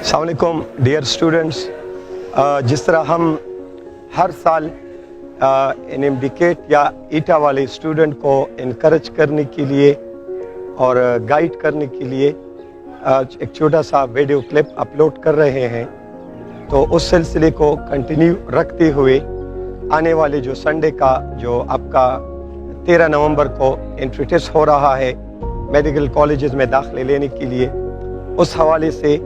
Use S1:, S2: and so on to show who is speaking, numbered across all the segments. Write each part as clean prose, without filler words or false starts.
S1: अस्सलाम वालेकुम dear students. जिस तरह हम हर साल इनडिकेट या ईटा वाले स्टूडेंट को इनकरेज करने के लिए और गाइड करने के लिए एक छोटा सा वीडियो क्लिप अपलोड कर रहे हैं, तो उस सिलसिले को कंटिन्यू रखते हुए आने वाले जो संडे का जो आपका 13 नवंबर को एंट्री टेस्ट हो रहा है मेडिकल कॉलेजेस में दाखिले लेने के लिए, उस हवाले से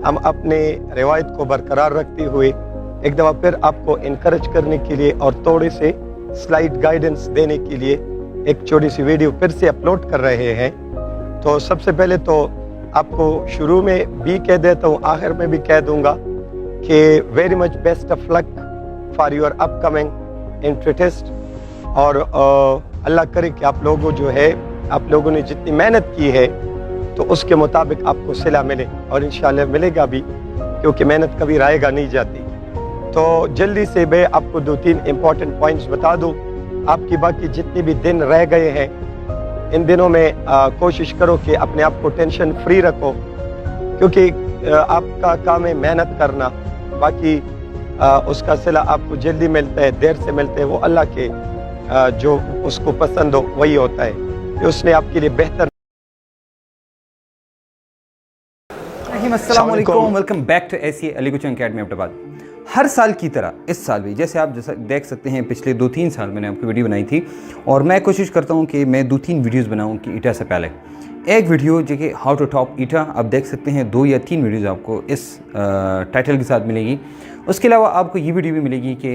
S1: हम अपने रिवायत को बरकरार रखते हुए एक दफ़ा फिर आपको इनकरेज करने के लिए और थोड़े से स्लाइड गाइडेंस देने के लिए एक छोटी सी वीडियो फिर से अपलोड कर रहे हैं। तो सबसे पहले तो आपको शुरू में भी कह देता हूँ, आखिर में भी कह दूंगा कि very much best of luck for your upcoming entry test. और अल्लाह करे कि आप लोगों ने जितनी मेहनत की है तो उसके मुताबिक आपको सिला मिले, और इंशाल्लाह मिलेगा भी, क्योंकि मेहनत कभी रायगा नहीं जाती। तो जल्दी से मैं आपको 2-3 इम्पॉर्टेंट पॉइंट्स बता दूं। आपकी बाकी जितने भी दिन रह गए हैं, इन दिनों में कोशिश करो कि अपने आप को टेंशन फ्री रखो, क्योंकि आपका काम है मेहनत करना। बाकी उसका सिला आपको जल्दी मिलता है, देर से मिलता है, वो अल्लाह के जो उसको पसंद हो वही होता है कि उसने आपके लिए बेहतर।
S2: अस्सलाम वालेकुम, welcome back to AC Ali coaching academy Ahmedabad. हर साल की तरह इस साल भी जैसे आप देख सकते हैं, पिछले 2-3 साल मैंने आपको वीडियो बनाई थी, और मैं कोशिश करता हूं कि मैं 2-3 वीडियोस बनाऊं कि ईटा से पहले एक वीडियो जो कि हाउ टू टॉप ईटा, आप देख सकते हैं 2 या 3 वीडियोस आपको इस टाइटल के साथ मिलेगी। उसके अलावा आपको ये वीडियो भी मिलेगी कि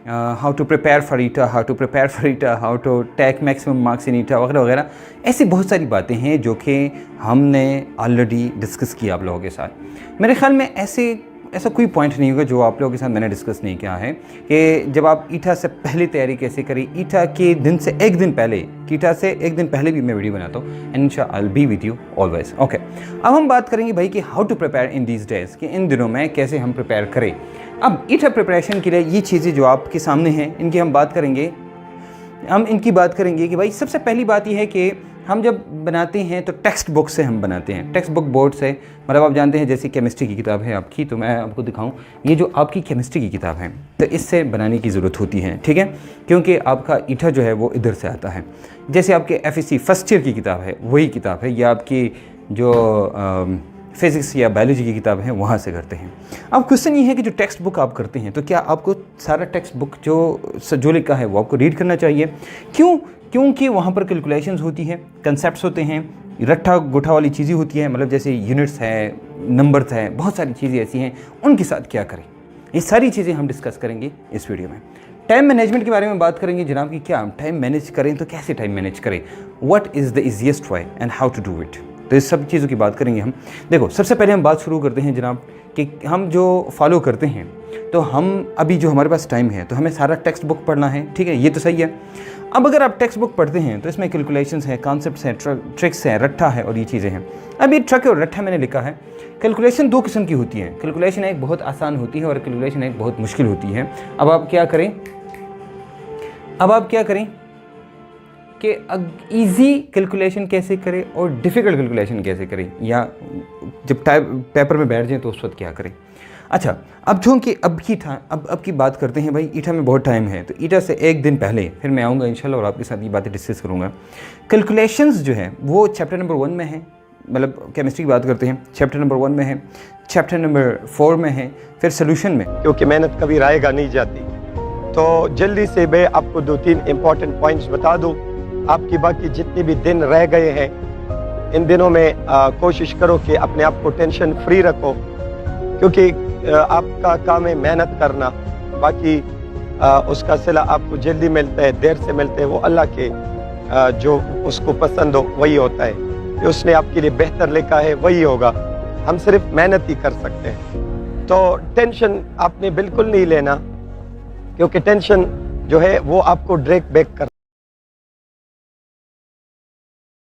S2: how to prepare for eta, how to take maximum marks in eta वगैरह वगैरह। ऐसी बहुत सारी बातें हैं जो कि हमने ऑलरेडी डिस्कस किया आप लोगों के साथ। मेरे ख्याल में ऐसा कोई पॉइंट नहीं होगा जो आप लोगों के साथ मैंने डिस्कस नहीं किया है कि जब आप ईटा से पहले तैयारी कैसे करें, ईटा के दिन से एक दिन पहले, ईटा से एक दिन पहले भी मैं वीडियो बनाता हूँ, एंड इंशाअल्लाह I will be with you always. Okay, अब हम बात करेंगे भाई कि how to prepare in these days, कि इन दिनों में कैसे हम प्रिपेयर करें। अब ईटा प्रिपरेशन के लिए ये चीज़ें जो आपके सामने हैं, इनकी हम इनकी बात करेंगे कि भाई सबसे पहली बात यह है कि हम जब बनाते हैं तो टेक्स्ट बुक से हम बनाते हैं, टेक्स्ट बुक बोर्ड से। मतलब आप जानते हैं जैसे केमिस्ट्री की किताब है आपकी, तो मैं आपको दिखाऊं, ये जो आपकी केमिस्ट्री की किताब है तो इससे बनाने की ज़रूरत होती है, ठीक है, क्योंकि आपका ईटा जो है वो इधर से आता है। जैसे आपके FSC फर्स्ट ईयर की किताब है वही किताब है, या आपकी जो फिज़िक्स या बायोलॉजी की किताब है वहाँ से करते हैं। अब क्वेश्चन ये है कि जो टेक्स्ट बुक आप करते हैं तो क्या आपको सारा टेक्स्ट बुक जो लिखा है वो आपको रीड करना चाहिए? क्योंकि वहाँ पर कैलकुलेशंस होती है, कंसेप्ट्स होते हैं, रट्ठा गुठा वाली चीज़ें होती हैं, मतलब जैसे यूनिट्स है, नंबर्स है, बहुत सारी चीज़ें ऐसी हैं, उनके साथ क्या करें, ये सारी चीज़ें हम डिस्कस करेंगे इस वीडियो में। टाइम मैनेजमेंट के बारे में बात करेंगे जनाब कि क्या हम टाइम मैनेज करें, तो कैसे टाइम मैनेज करें, what is the easiest way and how to do it. तो इस सब चीज़ों की बात करेंगे हम। देखो, सबसे पहले हम बात शुरू करते हैं जनाब कि हम जो फॉलो करते हैं, तो हम अभी जो हमारे पास टाइम है तो हमें सारा टेक्स्ट बुक पढ़ना है, ठीक है, ये तो सही है। अब अगर आप टेक्स्ट बुक पढ़ते हैं तो इसमें कैलकुलेशंस हैं, कॉन्सेप्ट्स हैं, ट्रिक्स हैं, रट्ठा है और ये चीज़ें हैं। अब ये ट्रक और रट्ठा मैंने लिखा है। कैलकुलेशन 2 किस्म की होती है, कैलकुलेशन एक बहुत आसान होती है और कैलकुलेशन एक बहुत मुश्किल होती है। अब आप क्या करें कि ईजी कैलकुलेशन कैसे करें और डिफ़िकल्ट कैलकुलेशन कैसे करें, या जब पेपर में बैठ जाएं तो उस वक्त क्या करें। अच्छा, अब जो कि अब की बात करते हैं भाई, ईटा में बहुत टाइम है, तो ईटा से एक दिन पहले फिर मैं आऊँगा इंशाल्लाह और आपके साथ ये बातें डिस्कस करूँगा। कैलकुलेशंस जो है वो चैप्टर नंबर 1 में है, मतलब केमिस्ट्री की बात करते हैं, चैप्टर नंबर 1 में है, चैप्टर नंबर 4 में है, फिर सोल्यूशन में,
S1: क्योंकि मेहनत कभी रायगा नहीं जाती। तो जल्दी से मैं आपको 2-3 इम्पॉर्टेंट पॉइंट्स बता दूँ। आपकी बाकी जितने भी दिन रह गए हैं, इन दिनों में कोशिश करो कि अपने आप को टेंशन फ्री रखो, क्योंकि आपका काम है मेहनत करना। बाकी उसका सिला आपको जल्दी मिलता है, देर से मिलता है, वो अल्लाह के जो उसको पसंद हो वही होता है कि उसने आपके लिए बेहतर लिखा है वही होगा। हम सिर्फ मेहनत ही कर सकते हैं। तो टेंशन आपने बिल्कुल नहीं लेना, क्योंकि टेंशन जो है वो आपको ड्रैग बैक करता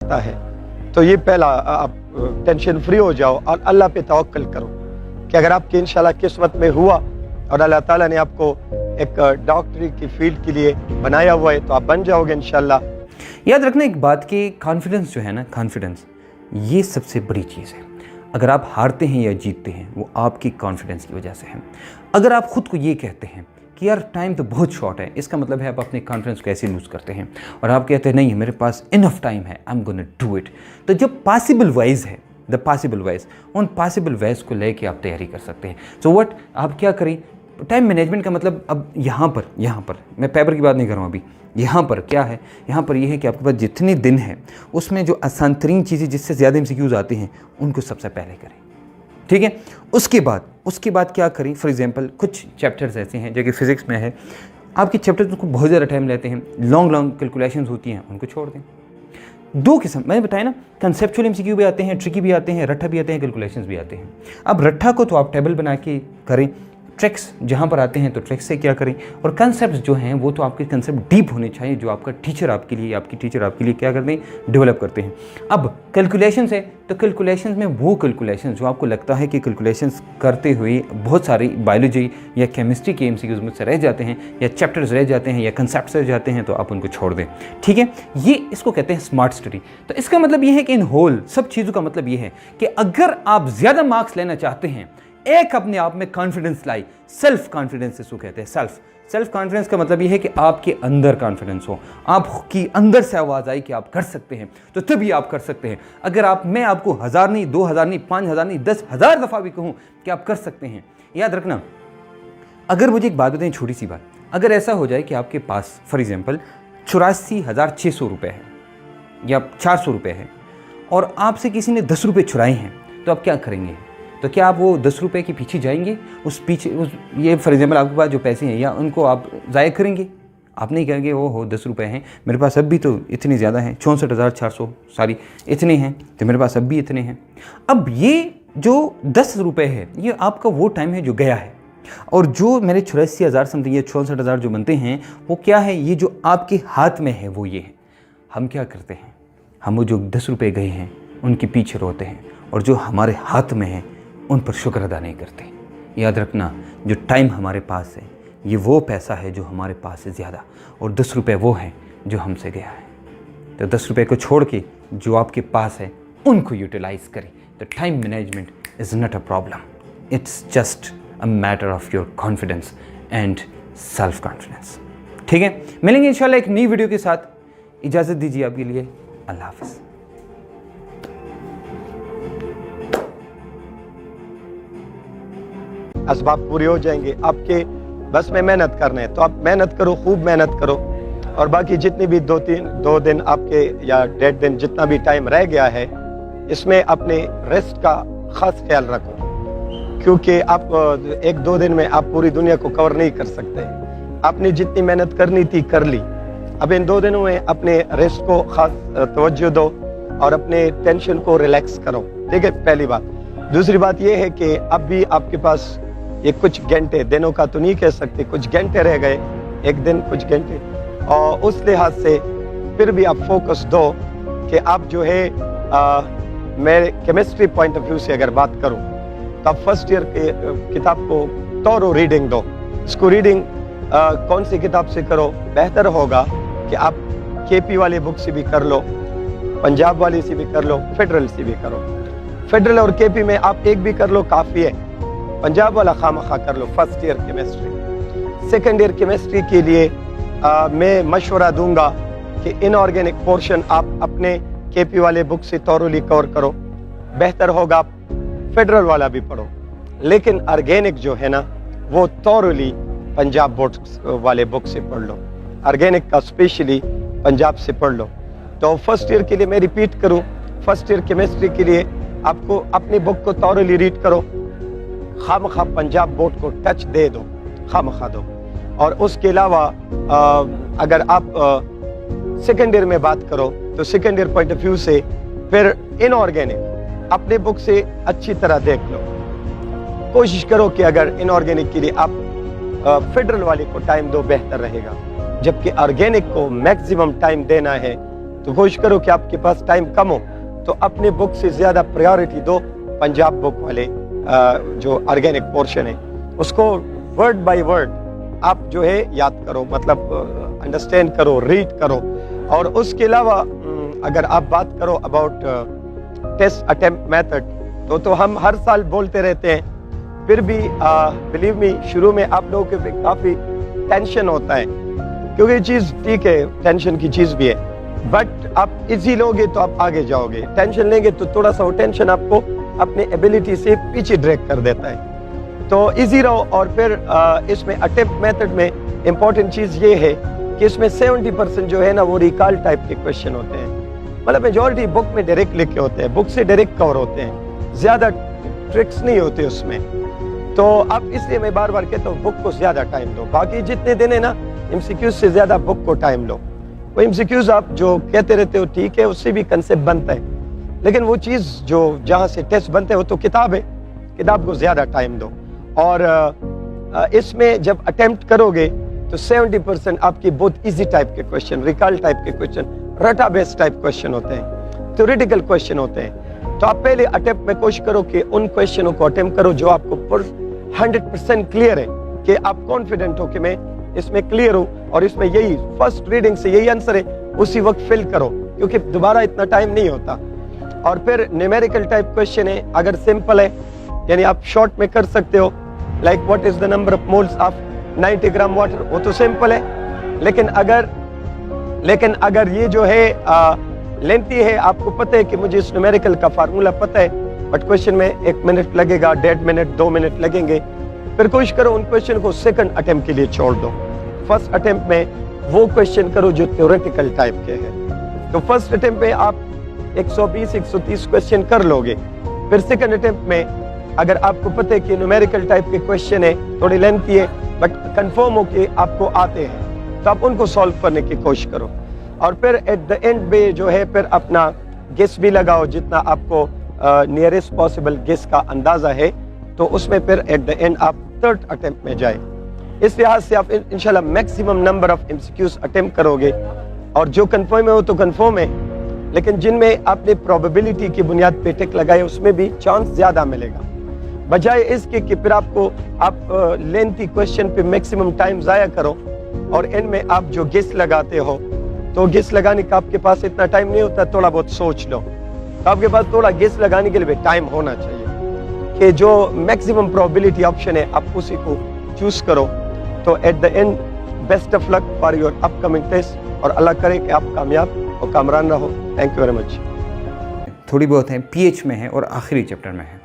S1: है। तो ये पहला, आप टेंशन फ्री हो जाओ और अल्लाह पे तवक्कल करो कि अगर आपकी इंशाल्लाह किस्मत में हुआ और अल्लाह ताला ने आपको एक डॉक्टरी की फील्ड के लिए बनाया हुआ है तो आप बन जाओगे इंशाल्लाह।
S2: याद रखना एक बात कि कॉन्फिडेंस जो है ना, कॉन्फिडेंस ये सबसे बड़ी चीज़ है। अगर आप हारते हैं या जीतते हैं वो आपकी कॉन्फिडेंस की वजह से है। अगर आप खुद को ये कहते हैं कि यार टाइम तो बहुत शॉर्ट है, इसका मतलब है आप अपने कॉन्फिडेंस को ऐसे लूज़ करते हैं, और आप कहते हैं नहीं मेरे पास इनफ टाइम है, I am gonna do it. तो जो पॉसिबल वाइज है, द पॉसिबल वाइज, उन पॉसिबल वाइज को लेके आप तैयारी कर सकते हैं। सो व्हाट आप क्या करें, टाइम मैनेजमेंट का मतलब अब यहाँ पर मैं पेपर की बात नहीं कर रहा हूँ अभी, यहाँ पर क्या है, यहाँ पर ये है कि आपके पास जितने दिन हैं उसमें जो आसान तरीन चीज़ें जिससे ज़्यादा MCQs आते हैं उनको सबसे पहले करें, ठीक है। उसके बाद क्या करें, फॉर एग्जांपल कुछ चैप्टर्स ऐसे हैं जो कि फिज़िक्स में है, आपके चैप्टर्स को बहुत ज़्यादा टाइम लेते हैं, लॉन्ग कैलकुलेशंस होती हैं, उनको छोड़ दें। दो किस्म मैंने बताया ना, कंसेप्चुअल MCQ भी आते हैं, ट्रिकी भी आते हैं, रट्ठा भी आते हैं, कैलकुलेशंस भी आते हैं। अब रट्ठा को तो आप टेबल बना के करें, ट्रिक्स जहाँ पर आते हैं तो ट्रिक्स से क्या करें, और कंसेप्ट जो हैं वो तो आपके कंसेप्ट डीप होने चाहिए जो आपका टीचर आपके लिए, आपकी टीचर आपके लिए क्या करते हैं, डेवलप करते हैं। अब कैलकुलेशंस है तो कैलकुलेशंस में वो कैलकुलेशंस जो आपको लगता है कि कैलकुलेशंस करते हुए बहुत सारी बायोलॉजी या केमिस्ट्री के MCQs मुझसे रह जाते हैं, या चैप्टर्स रह जाते हैं, या कंसेप्ट्स रह जाते हैं, तो आप उनको छोड़ दें, ठीक है। ये इसको कहते हैं स्मार्ट स्टडी। तो इसका मतलब ये है कि इन होल सब चीज़ों का मतलब ये है कि अगर आप ज़्यादा मार्क्स लेना चाहते हैं, एक अपने आप में कॉन्फिडेंस लाई, सेल्फ कॉन्फिडेंस इसको कहते हैं। सेल्फ कॉन्फिडेंस का मतलब ये है कि आपके अंदर कॉन्फिडेंस हो, आपकी अंदर से आवाज़ आई कि आप कर सकते हैं, तो तभी आप कर सकते हैं। अगर मैं आपको 1000 नहीं, 2000 नहीं, 5000 नहीं, 10,000 दफ़ा भी कहूँ कि आप कर सकते हैं, याद रखना। अगर मुझे एक बात बताएं, छोटी सी बात, अगर ऐसा हो जाए कि आपके पास फॉर एग्जाम्पल 84,600 रुपये है या 400 रुपये है, और आपसे किसी ने 10 रुपये चुराए हैं, तो आप क्या करेंगे? तो क्या आप वो 10 रुपये के पीछे जाएंगे, ये फॉर एग्जाम्पल आपके पास जो पैसे हैं, या उनको आप ज़ाया करेंगे? आप नहीं कहेंगे वो हो 10 रुपये हैं, मेरे पास अब भी तो इतने ज़्यादा हैं, 64,400 इतने हैं, तो मेरे पास अब भी इतने हैं। अब ये जो 10 रुपये है ये आपका वो टाइम है जो गया है, और जो मेरे 84,000 समथिंग या 64,000 जो बनते हैं वो क्या है, ये जो आपके हाथ में है वो ये है। हम क्या करते हैं, हम वो जो 10 रुपये गए हैं उनके पीछे रोते हैं, और जो हमारे हाथ में है उन पर शुक्र अदा नहीं करते। याद रखना, जो टाइम हमारे पास है ये वो पैसा है जो हमारे पास है ज़्यादा, और 10 रुपये वो है जो हमसे गया है। तो 10 रुपये को छोड़ के जो आपके पास है उनको यूटिलाइज करें। तो time management is not a problem, it's just a matter of your confidence and self confidence, ठीक है। मिलेंगे इंशाल्लाह एक नई वीडियो के साथ। इजाज़त दीजिए आपके लिए, अल्लाह हाफ़िज़।
S1: असबाब पूरे हो जाएंगे, आपके बस में मेहनत करना है तो आप मेहनत करो, खूब मेहनत करो, और बाकी जितनी भी 2 दिन आपके या 1.5 दिन जितना भी टाइम रह गया है इसमें अपने रेस्ट का खास ख्याल रखो, क्योंकि आप 1-2 दिन में आप पूरी दुनिया को कवर नहीं कर सकते। आपने जितनी मेहनत करनी थी कर ली, अब इन 2 दिनों में अपने रेस्ट को खास तवज्जो दो और अपने टेंशन को रिलैक्स करो, ठीक है, पहली बात। दूसरी बात यह है कि अब भी आपके पास ये कुछ घंटे, दिनों का तो नहीं कह सकते, कुछ घंटे रह गए, एक दिन कुछ घंटे, और उस लिहाज से फिर भी आप फोकस दो कि आप जो है मैं केमिस्ट्री पॉइंट ऑफ व्यू से अगर बात करूं तो आप फर्स्ट ईयर के किताब को तौरो रीडिंग दो। इसको रीडिंग कौन सी किताब से करो, बेहतर होगा कि आप KP वाली बुक से भी कर लो, पंजाब वाली से भी कर लो, फेडरल से भी करो। फेडरल और KP में आप एक भी कर लो काफ़ी है, पंजाब वाला खामखा कर लो first year chemistry. Second year chemistry के लिए मैं मशवरा दूंगा कि इनऑर्गेनिक पोर्शन आप अपने KP वाले बुक से तौरली कवर करो, बेहतर होगा आप फेडरल वाला भी पढ़ो, लेकिन ऑर्गेनिक जो है ना वो तौरली पंजाब बोर्ड वाले बुक से पढ़ लो, ऑर्गेनिक का स्पेशली पंजाब से पढ़ लो। तो फर्स्ट ईयर के लिए मैं रिपीट करूं, फर्स्ट ईयर केमिस्ट्री के लिए आपको अपनी बुक को तौरली रीड करो, खामखा पंजाब बोर्ड को टच दे दो, खामखा दो। और उसके अलावा अगर आप सेकेंड ईयर में बात करो तो second year point of view से फिर इनऑर्गेनिक अपने बुक से अच्छी तरह देख लो। कोशिश करो कि अगर इनऑर्गेनिक के लिए आप फेडरल वाले को टाइम दो, बेहतर रहेगा, जबकि ऑर्गेनिक को मैक्सिमम टाइम देना है। तो कोशिश करो कि आपके पास टाइम कम हो तो अपने बुक से ज्यादा प्रायोरिटी दो पंजाब बुक वाले जो ऑर्गेनिक पोर्शन है उसको वर्ड बाय वर्ड आप जो है याद करो, मतलब अंडरस्टैंड करो, रीड करो। और उसके अलावा अगर आप बात करो अबाउट टेस्ट अटेम्प्ट मेथड, तो हम हर साल बोलते रहते हैं, फिर भी बिलीव मी शुरू में आप लोगों के काफ़ी टेंशन होता है, क्योंकि ये चीज़ ठीक है, टेंशन की चीज़ भी है, बट आप इजी लोगे तो आप आगे जाओगे, टेंशन लेंगे तो थोड़ा सा वो टेंशन आपको अपने एबिलिटी से पीछे ड्रैग कर देता है। तो इजी रहो। और फिर इसमें अटेम्प्ट मेथड में इम्पॉर्टेंट चीज़ ये है कि इसमें 70% जो है ना वो रिकॉल टाइप के क्वेश्चन होते हैं, मतलब मेजॉरिटी बुक में डायरेक्ट लिखे होते हैं, बुक से डायरेक्ट कवर होते हैं, ज़्यादा ट्रिक्स नहीं होते उसमें। तो अब इसलिए मैं बार बार कहता हूँ बुक को ज़्यादा टाइम दो, बाकी जितने दिन है ना एमसीक्यूज से ज़्यादा बुक को टाइम लो। वो एमसीक्यूज आप जो कहते रहते हो ठीक है, उससे भी कंसेप्ट बनता है, लेकिन वो चीज़ जो जहाँ से टेस्ट बनते हैं वो तो किताब है, किताब को ज़्यादा टाइम दो। और इसमें जब अटेम्प्ट करोगे तो 70% आपकी बहुत इजी टाइप के क्वेश्चन, रिकॉल टाइप के क्वेश्चन, रटा बेस्ड टाइप क्वेश्चन होते हैं, थ्योरेटिकल क्वेश्चन होते हैं। तो आप पहले अटेम्प्ट में कोशिश करो कि उन क्वेश्चनों को अटेम्प्ट करो जो आपको 100% क्लियर है, कि आप कॉन्फिडेंट हो कि मैं इसमें क्लियर हूँ और इसमें यही फर्स्ट रीडिंग से यही आंसर है, उसी वक्त फिल करो, क्योंकि दोबारा इतना टाइम नहीं होता। और फिर न्यूमेरिकल टाइप क्वेश्चन है, अगर सिंपल है यानी आप शॉर्ट में कर सकते हो, like what is the number of moles of 90 gram water, वो तो सिंपल है। लेकिन अगर ये जो है लेंथी है, आपको पता है कि मुझे इस न्यूमेरिकल का फार्मूला पता है, बट क्वेश्चन में 1 मिनट लगेगा, 1.5 मिनट, 2 मिनट लगेंगे, फिर कोशिश करो उन क्वेश्चन को सेकंड अटेम्प्ट के लिए छोड़ दो। फर्स्ट अटेम्प्ट में वो क्वेश्चन करो जो थ्योरेटिकल टाइप के हैं। तो फर्स्ट अटेम्प्ट में आप 120-130 क्वेश्चन कर लोगे। फिर सेकंड अटेम्प्ट में अगर आपको पता है कि न्यूमेरिकल टाइप के क्वेश्चन है, थोड़ी लेंथी है, बट कंफर्म हो कि आपको आते हैं, तो आप उनको सॉल्व करने की कोशिश करो। और फिर एट द एंड में जो है फिर अपना गेस भी लगाओ, जितना आपको नियरेस्ट पॉसिबल गेस का अंदाजा है, तो उसमें फिर एट द एंड आप थर्ड अटेम्प्ट में जाए। इस लिहाज से आप इंशाल्लाह maximum number of MCQs attempt करोगे, और जो कंफर्म है वो तो कंफर्म है, लेकिन जिनमें आपने प्रोबेबिलिटी की बुनियाद पे टिक लगाए उसमें भी चांस ज्यादा मिलेगा, बजाय इसके कि फिर आप लेंथी क्वेश्चन पे मैक्सिमम टाइम जाया करो और एंड में आप जो गेस लगाते हो, तो गेस लगाने का आपके पास इतना टाइम नहीं होता, थोड़ा बहुत सोच लो। तो आपके पास थोड़ा गेस लगाने के लिए भी टाइम होना चाहिए, कि जो मैक्सिमम प्रोबेबिलिटी ऑप्शन है आप उसी को चूज करो। तो at the end best of luck for your upcoming test, और अल्लाह करे कि आप कामयाब और कामरान रहो। Thank you very much.
S2: थोड़ी बहुत है पीएच में है और आखिरी चैप्टर में है।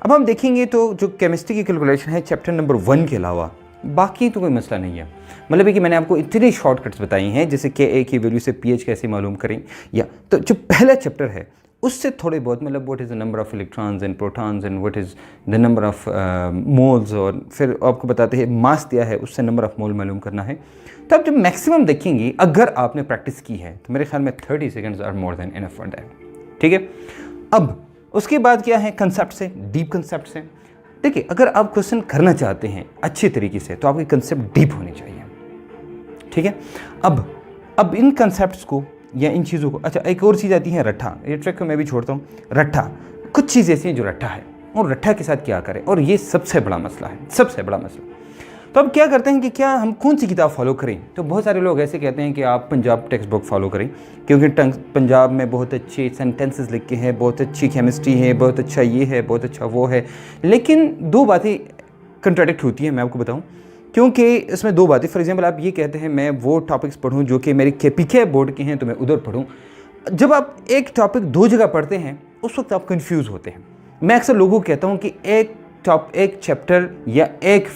S2: अब हम देखेंगे तो जो केमिस्ट्री की कैलकुलेशन है चैप्टर नंबर 1 के अलावा बाकी तो कोई मसला नहीं है। मतलब है कि मैंने आपको इतने शॉर्टकट्स बताई हैं, जैसे के की वैल्यू से पीएच कैसे मालूम करें, या तो जो पहला चैप्टर है उससे थोड़े बहुत, मतलब what is the number of electrons and protons and what is the number of moles, और फिर आपको बताते हैं मास दिया है उससे नंबर ऑफ मोल मालूम करना है। तो आप जब मैक्सिमम देखेंगे, अगर आपने प्रैक्टिस की है तो मेरे ख्याल में 30 seconds are more than enough for that. ठीक है, अब उसके बाद क्या है, कंसेप्ट से, डीप कंसेप्ट से। देखिए, अगर आप क्वेश्चन करना चाहते हैं अच्छे तरीके से तो आपके कंसेप्ट डीप होने चाहिए। ठीक है, अब इन कंसेप्ट्स को या इन चीज़ों को, अच्छा एक और चीज़ आती है रट्ठा, ये ट्रिक को मैं भी छोड़ता हूँ। रट्ठा, कुछ चीज़ ऐसी हैं जो रट्ठा है, और रट्ठा के साथ क्या करें, और ये सबसे बड़ा मसला है, सबसे बड़ा मसला। तो अब क्या करते हैं कि क्या हम कौन सी किताब फॉलो करें, तो बहुत सारे लोग ऐसे कहते हैं कि आप पंजाब टेक्स्ट बुक फॉलो करें, क्योंकि पंजाब में बहुत अच्छे सेंटेंसेस लिखे हैं, बहुत अच्छी केमिस्ट्री है, बहुत अच्छा ये है, बहुत अच्छा वो है। लेकिन दो बातें कंट्राडिक्ट होती हैं, मैं आपको बताऊं, क्योंकि इसमें दो बातें, फॉर एग्जांपल आप ये कहते हैं मैं वो टॉपिक्स पढ़ूं जो कि मेरे केपीके बोर्ड के हैं तो मैं उधर पढ़ूं। जब आप एक टॉपिक दो जगह पढ़ते हैं उस वक्त आप कंफ्यूज होते हैं। मैं अक्सर लोगों को कहता हूं कि एक चैप्टर या एक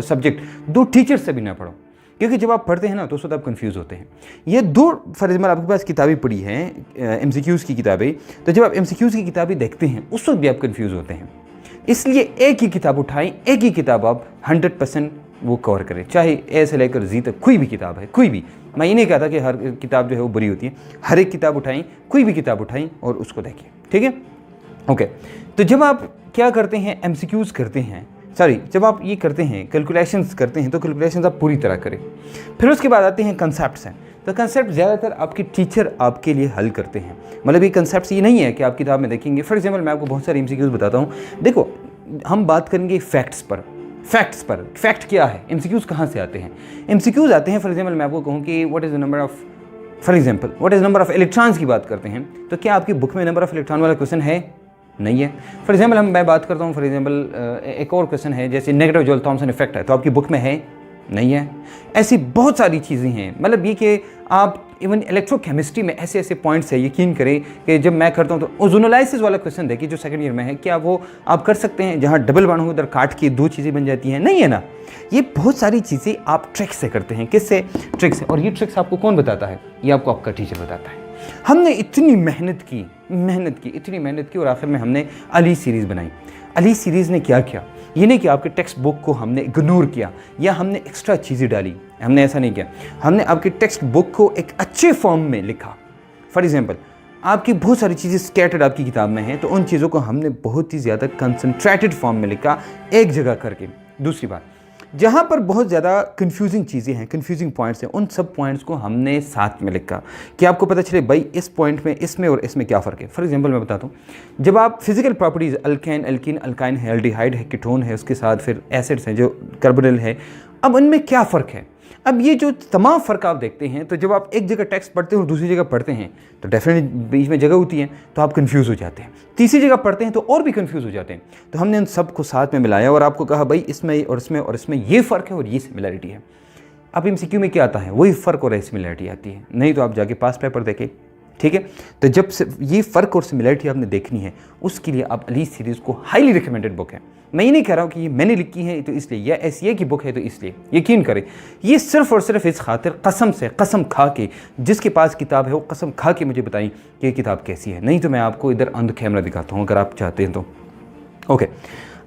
S2: सब्जेक्ट दो टीचर से भी ना पढ़ो, क्योंकि जब आप पढ़ते हैं ना तो उस वक्त आप कंफ्यूज होते हैं। ये दो, फॉर एग्जाम्पल आपके पास किताबें पढ़ी हैं एमसीक्यूज़ की किताबें, तो जब आप एमसीक्यूज़ की किताबें देखते हैं उस वक्त भी आप कंफ्यूज होते हैं। इसलिए एक ही किताब उठाएं, एक ही किताब आप 100% वो कवर करें, चाहे ए से लेकर जी तक कोई भी किताब है, कोई भी। मैं ये नहीं कहता कि हर किताब जो है वो बुरी होती है, हर एक किताब उठाएं, कोई भी किताब उठाएं और उसको देखिए। ठीक है, ओके। तो जब आप क्या करते हैं, एमसीक्यूज़ करते हैं, जब आप ये करते हैं कैलकुलेशंस करते हैं, तो कैलकुलेशंस आप पूरी तरह करें। फिर उसके बाद आते हैं कंसेप्ट्स हैं, तो कंसेप्ट ज़्यादातर आपके टीचर आपके लिए हल करते हैं। मतलब ये कंसेप्ट्स ये नहीं है कि आप किताब में देखेंगे। फॉर एग्जाम्पल मैं आपको बहुत सारे एमसीक्यूज़ बताता हूँ। देखो, हम बात करेंगे फैक्ट्स पर। फैक्ट क्या है, एमसीक्यूज़ कहाँ से आते हैं? एमसीक्यूज़ आते हैं, फॉर एग्जाम्पल मैं आपको कहूँ कि what is the number of electrons की बात करते हैं, तो क्या आपकी बुक में नंबर ऑफ इलेक्ट्रॉन वाला क्वेश्चन है? नहीं है। फॉर एग्जाम्पल मैं बात करता हूँ, फॉर एग्जाम्पल एक और क्वेश्चन है जैसे नेगेटिव जोल थॉमसन इफेक्ट है, तो आपकी बुक में है? नहीं है। ऐसी बहुत सारी चीज़ें हैं, मतलब ये कि आप इवन इलेक्ट्रोकेमिस्ट्री में ऐसे ऐसे पॉइंट्स है, यकीन करें कि जब मैं करता हूँ तो ओजोनोलाइसिस वाला क्वेश्चन देखिए जो सेकंड ईयर में है, क्या वो आप कर सकते हैं जहाँ डबल बॉन्ड हो उधर काट के दो चीज़ें बन जाती हैं? नहीं है ना। ये बहुत सारी चीज़ें आप ट्रिक्स से करते हैं। किससे? ट्रिक्स से। और ये ट्रिक्स आपको कौन बताता है? ये आपको आपका टीचर बताता है। हमने इतनी मेहनत की, इतनी मेहनत की और आखिर में हमने अली सीरीज़ बनाई। अली सीरीज़ ने क्या किया? ये नहीं कि आपके टेक्स्ट बुक को हमने इग्नोर किया या हमने एक्स्ट्रा चीज़ें डाली, हमने ऐसा नहीं किया। हमने आपकी टेक्स्ट बुक को एक अच्छे फॉर्म में लिखा। फॉर एग्जांपल आपकी बहुत सारी चीज़ें स्कैटर्ड आपकी किताब में हैं, तो उन चीज़ों को हमने बहुत ही ज़्यादा कंसंट्रेटेड फॉर्म में लिखा, एक जगह करके। दूसरी बात, जहाँ पर बहुत ज़्यादा कंफ्यूजिंग चीज़ें हैं, कंफ्यूजिंग पॉइंट्स हैं, उन सब पॉइंट्स को हमने साथ में लिखा कि आपको पता चले भाई इस पॉइंट में, इसमें और इसमें क्या फ़र्क है। फॉर एग्जांपल मैं बताता हूँ, जब आप physical properties alkane, alkene, alkyne है, एल्डिहाइड है, कीटोन है, उसके साथ फिर एसिड्स हैं जो कार्बोनिल है, अब उनमें क्या फ़र्क है? अब ये जो तमाम फ़र्क आप देखते हैं, तो जब आप एक जगह टेक्स्ट पढ़ते हैं और दूसरी जगह पढ़ते हैं तो डेफिनेटली बीच में जगह होती है, तो आप कंफ्यूज हो जाते हैं। तीसरी जगह पढ़ते हैं तो और भी कंफ्यूज हो जाते हैं। तो हमने उन सब को साथ में मिलाया और आपको कहा भाई इसमें और इसमें और इसमें ये फ़र्क है और ये सिमिलरिटी है। अब MCQ में क्या आता है? वही फ़र्क और सिमिलरिटी आती है, नहीं तो आप जाके पास पेपर देखें। ठीक है, तो जब से ये फ़र्क और सिमिलरिटी आपने देखनी है, उसके लिए आप अली सीरीज़ को हाईली रिकमेंडेड बुक है। मैं ये नहीं कह रहा हूँ कि ये मैंने लिखी है तो इसलिए, या SCA की बुक है तो इसलिए। यकीन करें, ये सिर्फ़ और सिर्फ इस खातिर कसम खा के, जिसके पास किताब है वो कसम खा के मुझे बताएं कि ये किताब कैसी है, नहीं तो मैं आपको इधर ऑन द कैमरा दिखाता हूँ अगर आप चाहते हैं तो। ओके,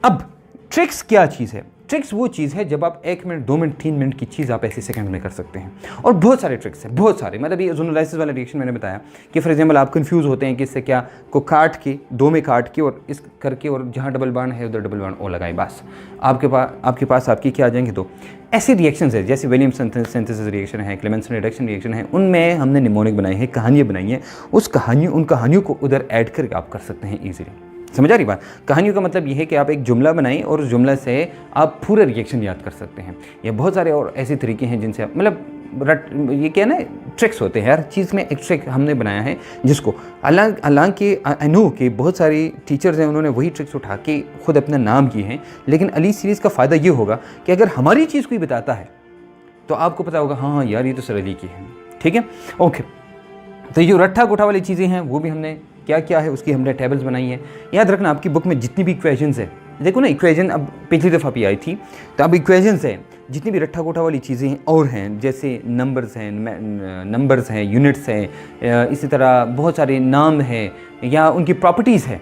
S2: अब ट्रिक्स क्या चीज़ है? ट्रिक्स वो चीज़ है जब आप 1 मिनट, 2 मिनट, 3 मिनट की चीज़ आप ऐसे सेकंड में कर सकते हैं। और बहुत सारे ट्रिक्स हैं, बहुत सारे। मतलब ये ओजोनोलाइसिस वाला रिएक्शन मैंने बताया कि फॉर एग्जांपल आप कंफ्यूज होते हैं कि इससे क्या को काट के, 2 में काट के और इस करके, और जहाँ डबल बॉन्ड है उधर डबल बॉन्ड ओ लगाएं, बस आपके पास आपकी क्या आ जाएंगे? दो ऐसे रिएक्शंस है जैसे विलियम सिंथेसिस रिएक्शन है, क्लेमेंसन रिडक्शन रिएक्शन है, उनमें हमने निमोनिक बनाई है, कहानियाँ बनाई हैं। उन कहानियों को उधर ऐड करके आप कर सकते हैं ईजिली। समझ आ रही बात? कहानियों का मतलब ये है कि आप एक जुमला बनाएं और उस जुमला से आप पूरा रिएक्शन याद कर सकते हैं। या बहुत सारे और ऐसे तरीके हैं जिनसे आप, मतलब ये क्या ना, ट्रिक्स होते हैं। हर चीज़ में एक ट्रिक हमने बनाया है जिसको हालांकि आई नो कि बहुत सारे टीचर्स हैं, उन्होंने वही ट्रिक्स उठा के खुद अपना नाम किए हैं, लेकिन अली सीरीज़ का फ़ायदा ये होगा कि अगर हमारी चीज़ कोई बताता है तो आपको पता होगा हाँ यार ये तो सर अली की है। ठीक है, ओके। तो ये जो रट्ठा गोठा वाली चीज़ें हैं वो भी हमने क्या क्या है उसकी हमने टेबल्स बनाई हैं। याद रखना आपकी बुक में जितनी भी इक्वेशंस है, देखो ना इक्वेशन अब पिछली दफ़ा भी आई थी, तो अब इक्वेशंस हैं, जितनी भी रट्ठा गोठा वाली चीज़ें हैं और हैं, जैसे नंबर्स हैं, यूनिट्स हैं, इसी तरह बहुत सारे नाम हैं या उनकी प्रॉपर्टीज़ है,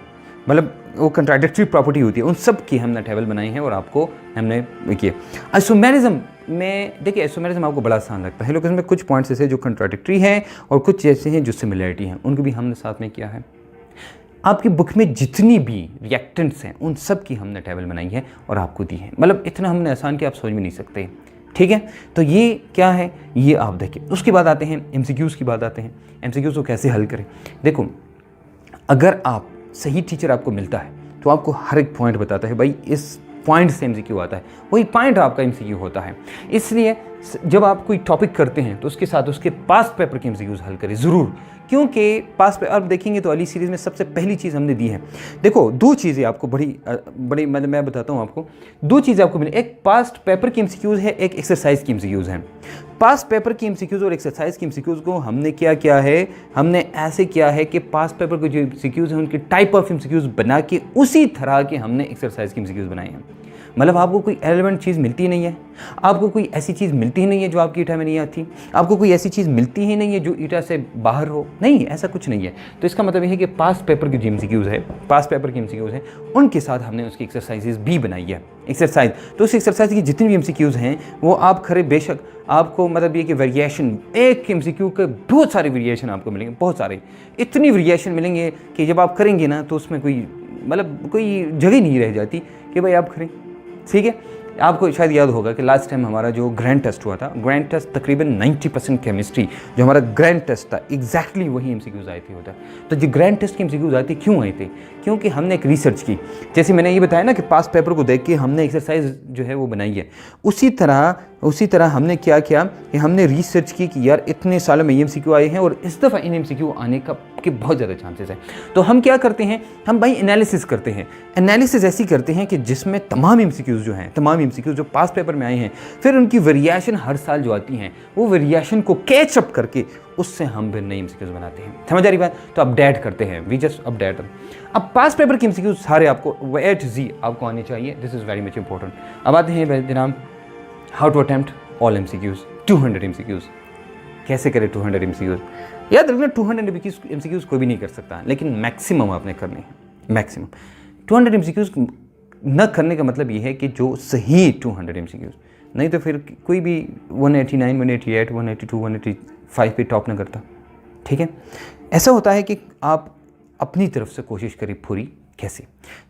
S2: मतलब वो कंट्राडिक्टरी प्रॉपर्टी होती है, उन सब की हमने टेबल बनाई है और आपको हमने किए। आइसोमेरिज्म में देखिए, आइसोमेरिज्म आपको बड़ा आसान लगता है, लेकिन इसमें कुछ पॉइंट्स ऐसे जो कंट्राडिक्टरी हैं और कुछ ऐसे हैं जो सिमिलरिटी हैं, उनको भी हमने साथ में किया है। आपकी बुक में जितनी भी रिएक्टेंट्स हैं उन सब की हमने टेबल बनाई है और आपको दी है। मतलब इतना हमने आसान कि आप सोच भी नहीं सकते। ठीक है, तो ये क्या है ये आप देखिए। उसके बाद आते हैं MCQs की बात आते हैं। MCQs को कैसे हल करें? देखो, अगर आप सही टीचर आपको मिलता है तो आपको हर एक पॉइंट बताता है, भाई इस पॉइंट से MCQ आता है, वही पॉइंट आपका MCQ होता है। इसलिए जब आप कोई टॉपिक करते हैं तो उसके साथ उसके पास्ट पेपर के MCQs हल करें ज़रूर, क्योंकि पास्ट पेपर आप देखेंगे तो अली सीरीज़ में सबसे पहली चीज़ हमने दी है। देखो, 2 चीज़ें आपको बड़ी मतलब मैं बताता हूँ आपको, 2 चीज़ें आपको मिली। एक पास्ट पेपर की MCQs है, एक एक्सरसाइज की MCQs हैं। पास्ट पेपर की MCQs और एक्सरसाइज की MCQs को हमने क्या किया है, हमने ऐसे किया है कि पास्ट पेपर के जो MCQs हैं उनके टाइप ऑफ MCQs बना के उसी तरह के हमने एक्सरसाइज की MCQs बनाए हैं। मतलब आपको कोई एलिमेंट चीज़ मिलती नहीं है, आपको कोई ऐसी चीज़ मिलती ही नहीं है जो आपकी ईटा में नहीं आती, आपको कोई ऐसी चीज़ मिलती ही नहीं है जो ईटा से बाहर हो, नहीं, ऐसा कुछ नहीं है। तो इसका मतलब ये है कि पास्ट पेपर की जो MCQs है, पास्ट पेपर की MCQs हैं, उनके साथ हमने उसकी एक्सरसाइजेज भी बनाई है। एक्सरसाइज, तो उस एक्सरसाइज की जितनी भी MCQs हैं वो आप खरे बेशक आपको मतलब ये कि वेरिएशन, एक MCQ के बहुत सारे वेरिएशन आपको मिलेंगे, बहुत सारे, इतनी वेरिएशन मिलेंगे कि जब आप करेंगे ना तो उसमें कोई मतलब कोई जगह नहीं रह जाती कि भाई आप करें। ठीक है, आपको शायद याद होगा कि लास्ट टाइम हमारा जो ग्रैंड टेस्ट हुआ था, ग्रैंड टेस्ट तकरीबन 90% केमिस्ट्री जो हमारा ग्रैंड टेस्ट था, एग्जैक्टली वही MCQs आए थे होता। तो जो ग्रैंड टेस्ट की MCQs आए थे क्यों आए थे? क्योंकि हमने एक रिसर्च की, जैसे मैंने ये बताया ना कि पास्ट पेपर को देख के हमने एक्सरसाइज जो है वो बनाई है, उसी तरह उसी तरह हमने क्या किया कि हमने रिसर्च की कि यार इतने सालों में MCQ आए हैं और इस दफ़ा इन MCQ आने का के बहुत ज़्यादा चांसेस हैं। तो हम क्या करते हैं, हम भाई एनालिसिस करते हैं। एनालिसिस ऐसी करते हैं कि जिसमें तमाम MCQs जो हैं, तमाम MCQs जो पास पेपर में आए हैं, फिर उनकी वेरिएशन हर साल जो आती हैं, वो वेरिएशन को कैच अप करके उससे हम फिर नई MCQs बनाते हैं। समझ आ रही बात? तो अपडेट करते हैं, वी जस्ट अपडेट। अब पास पेपर की MCQs सारे आपको A to Z आपको आने चाहिए। This is very much important. अब आते हैं जनाब, how to attempt all MCQs, 200 MCQs। कैसे करें 200 MCQs? याद रखना 200 MCQs कोई भी नहीं कर सकता, लेकिन मैक्सिमम आपने करने हैं, मैक्सिमम 200 MCQs न करने का मतलब ये है कि जो सही 200 MCQs, नहीं तो फिर कोई भी 189, 188, 182, 185 पे टॉप ना करता। ठीक है, ऐसा होता है कि आप अपनी तरफ से कोशिश करें पूरी। कैसे?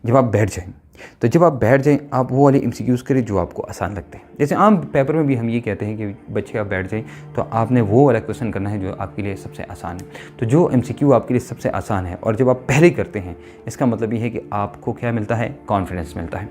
S2: जब आप बैठ जाएं, तो जब आप बैठ जाएं आप वो वाले MCQs करें जो आपको आसान लगते हैं। जैसे आम पेपर में भी हम ये कहते हैं कि बच्चे आप बैठ जाएं तो आपने वो वाला क्वेश्चन करना है जो आपके लिए सबसे आसान है। तो जो MCQ आपके लिए सबसे आसान है और जब आप पहले करते हैं, इसका मतलब ये है कि आपको क्या मिलता है, कॉन्फिडेंस मिलता है।